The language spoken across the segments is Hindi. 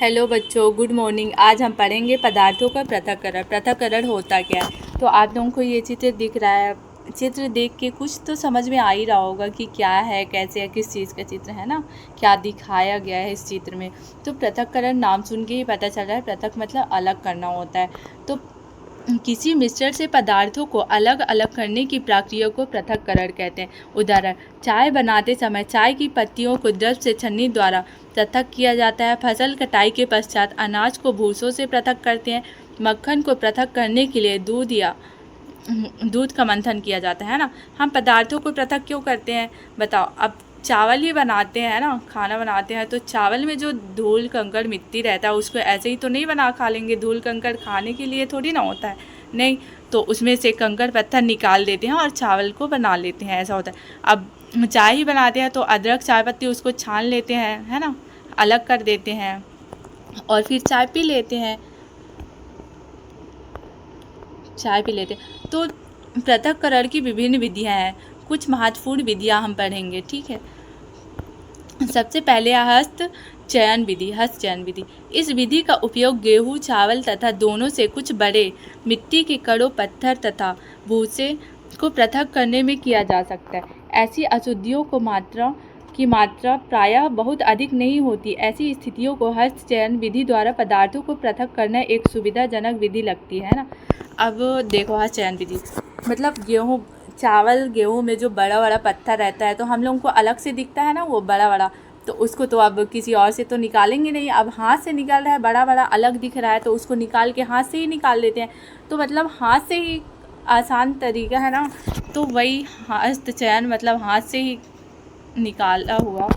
हेलो बच्चों, गुड मॉर्निंग। आज हम पढ़ेंगे पदार्थों का पृथक्करण। पृथक्करण होता क्या है। तो आप लोगों को ये चित्र दिख रहा है। चित्र देख के कुछ तो समझ में आ ही रहा होगा कि क्या है, कैसे है, किस चीज़ का चित्र है ना, क्या दिखाया गया है इस चित्र में। तो पृथक्करण नाम सुन के ही पता चल रहा है। पृथक मतलब अलग करना होता है। तो किसी मिश्रण से पदार्थों को अलग अलग करने की प्रक्रिया को पृथक्करण कहते हैं। उदाहरण, चाय बनाते समय चाय की पत्तियों को द्रव से छन्नी द्वारा पृथक किया जाता है। फसल कटाई के पश्चात अनाज को भूसों से पृथक करते हैं। मक्खन को पृथक करने के लिए दूध का मंथन किया जाता है ना। हम पदार्थों को पृथक क्यों करते हैं बताओ। अब चावल ही बनाते हैं ना, खाना बनाते हैं, तो चावल में जो धूल कंकड़ मिट्टी रहता है उसको ऐसे ही तो नहीं बना खा लेंगे। धूल कंकड़ खाने के लिए थोड़ी ना होता है, नहीं। तो उसमें से कंकड़ पत्थर निकाल देते हैं और चावल को बना लेते हैं, ऐसा होता है। अब चाय ही बनाते हैं तो अदरक चाय पत्ती उसको छान लेते हैं, है ना, अलग कर देते हैं और फिर चाय पी लेते हैं। तो पृथक्करण की विभिन्न विधियां हैं। कुछ महत्वपूर्ण विधियां हम पढ़ेंगे, ठीक है। सबसे पहले हस्त चयन विधि। इस विधि का उपयोग गेहूं, चावल तथा दोनों से कुछ बड़े मिट्टी के कणों, पत्थर तथा भूसे को पृथक करने में किया जा सकता है। ऐसी अशुद्धियों की मात्रा प्रायः बहुत अधिक नहीं होती। ऐसी स्थितियों को हस्त चयन विधि द्वारा पदार्थों को पृथक करना एक सुविधाजनक विधि लगती है ना। अब देखो, हस्त चयन विधि मतलब गेहूं में जो बड़ा बड़ा पत्थर रहता है तो हम लोगों को अलग से दिखता है ना, वो बड़ा बड़ा, तो उसको तो अब किसी और से तो निकालेंगे नहीं। अब हाथ से निकाल रहा है, बड़ा बड़ा अलग दिख रहा है तो उसको निकाल के हाथ से ही निकाल लेते हैं। तो मतलब हाथ से ही आसान तरीका है ना। तो वही हस्त चयन मतलब हाथ से ही निकाला हुआ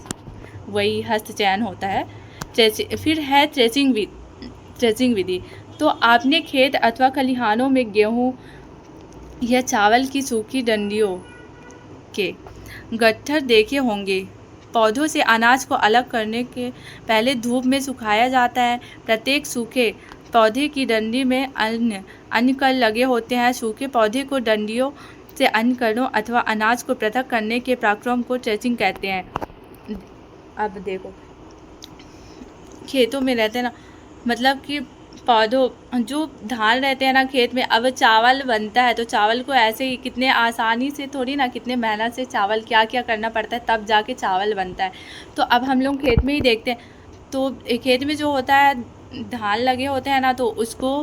वही हस्त चयन होता है। फिर है थ्रेसिंग विधि। तो आपने खेत अथवा खलिहानों में गेहूं या चावल की सूखी डंडियों के गट्ठर देखे होंगे। पौधों से अनाज को अलग करने के पहले धूप में सुखाया जाता है। प्रत्येक सूखे पौधे की डंडी में अन्य कण लगे होते हैं। सूखे पौधे को डंडियों से अन्य कणों अथवा अनाज को पृथक करने के प्रक्रम को थ्रेसिंग कहते हैं। अब देखो, खेतों में रहते हैं ना, मतलब कि पौधों जो धान रहते हैं ना खेत में, अब चावल बनता है तो चावल को ऐसे ही कितने आसानी से थोड़ी ना, कितने मेहनत से चावल क्या क्या करना पड़ता है तब जाके चावल बनता है। तो अब हम लोग खेत में ही देखते हैं, तो खेत में जो होता है धान लगे होते हैं ना, तो उसको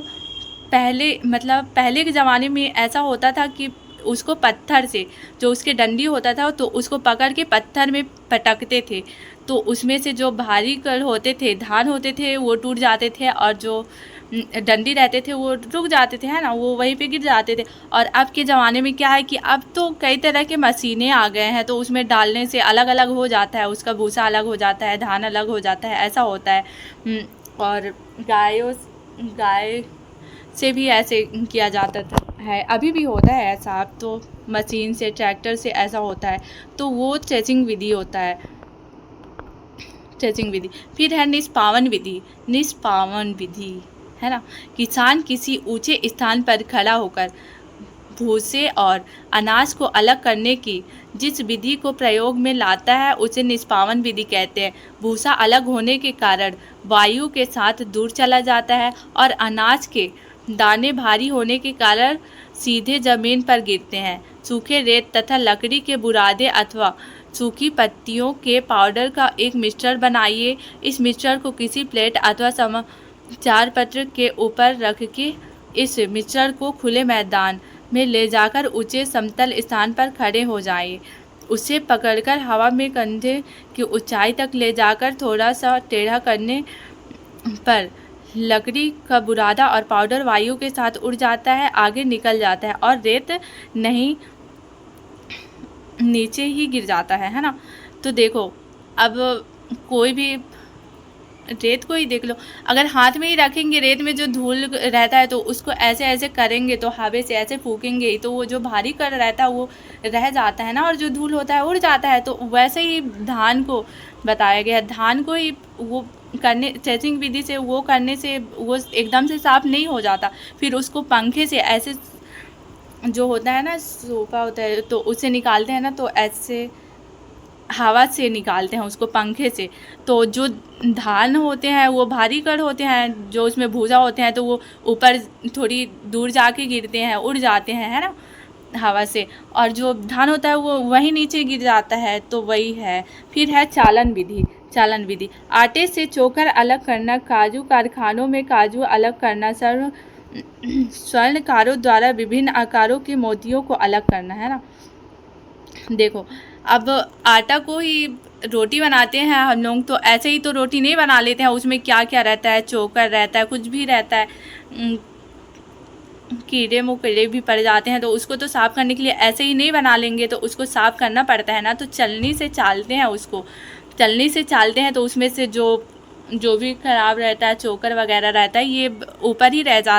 पहले के ज़माने में ऐसा होता था कि उसको पत्थर से, जो उसके डंडी होता था तो उसको पकड़ के पत्थर में पटकते थे। तो उसमें से जो भारी कण होते थे, धान होते थे, वो टूट जाते थे और जो डंडी रहते थे वो रुक जाते थे, है ना, वो वहीं पे गिर जाते थे। और अब के ज़माने में क्या है कि अब तो कई तरह के मशीनें आ गए हैं, तो उसमें डालने से अलग अलग हो जाता है, उसका भूसा अलग हो जाता है, धान अलग हो जाता है, ऐसा होता है। और गाय से भी ऐसे किया जाता है, अभी भी होता है ऐसा। अब तो मशीन से, ट्रैक्टर से ऐसा होता है। तो वो थ्रेसिंग विधि होता है, थ्रेसिंग विधि। फिर है निष्पावन विधि, है ना। किसान किसी ऊंचे स्थान पर खड़ा होकर भूसे और अनाज को अलग करने की जिस विधि को प्रयोग में लाता है उसे निष्पावन विधि कहते हैं। भूसा अलग होने के कारण वायु के साथ दूर चला जाता है और अनाज के दाने भारी होने के कारण सीधे जमीन पर गिरते हैं। सूखे रेत तथा लकड़ी के बुरादे अथवा सूखी पत्तियों के पाउडर का एक मिश्रण बनाइए। इस मिश्रण को किसी प्लेट अथवा समाचार पत्र के ऊपर रख के इस मिश्रण को खुले मैदान में ले जाकर ऊंचे समतल स्थान पर खड़े हो जाएं। उसे पकड़कर हवा में कंधे की ऊंचाई तक ले जाकर थोड़ा सा टेढ़ा करने पर लकड़ी का बुरादा और पाउडर वायु के साथ उड़ जाता है, आगे निकल जाता है और रेत नहीं नीचे ही गिर जाता है ना। तो देखो, अब कोई भी रेत को ही देख लो, अगर हाथ में ही रखेंगे रेत में जो धूल रहता है तो उसको ऐसे ऐसे करेंगे तो हवा से ऐसे फूकेंगे तो वो जो भारी कण रहता है वो रह जाता है ना, और जो धूल होता है उड़ जाता है। तो वैसे ही धान को बताया गया, धान को ही वो थ्रेसिंग विधि से वो करने से वो एकदम से साफ नहीं हो जाता। फिर उसको पंखे से ऐसे जो होता है ना, सोफा होता है, तो उसे निकालते हैं ना, तो ऐसे हवा से निकालते हैं उसको, पंखे से। तो जो धान होते हैं वो भारी कण होते हैं, जो उसमें भूसा होते हैं, तो वो ऊपर थोड़ी दूर जाके गिरते हैं, उड़ जाते हैं, है ना, हवा से। और जो धान होता है वो वहीं नीचे गिर जाता है, तो वही है। फिर है चालन विधि। चालन विधि, आटे से चोकर अलग करना, काजू कारखानों में काजू अलग करना, स्वर्णकारों द्वारा विभिन्न आकारों के मोतियों को अलग करना, है ना। देखो, अब आटा को ही रोटी बनाते हैं हम लोग, तो ऐसे ही तो रोटी नहीं बना लेते हैं, उसमें क्या क्या रहता है, चोकर रहता है, कुछ भी रहता है, कीड़े मकोड़े भी पड़ जाते हैं, तो उसको तो साफ़ करने के लिए ऐसे ही नहीं बना लेंगे, तो उसको साफ़ करना पड़ता है ना। तो छलनी से चालते हैं उसको, छलनी से चालते हैं, तो उसमें से जो भी खराब रहता है, चोकर वगैरह रहता है, ये ऊपर ही रह जाता है।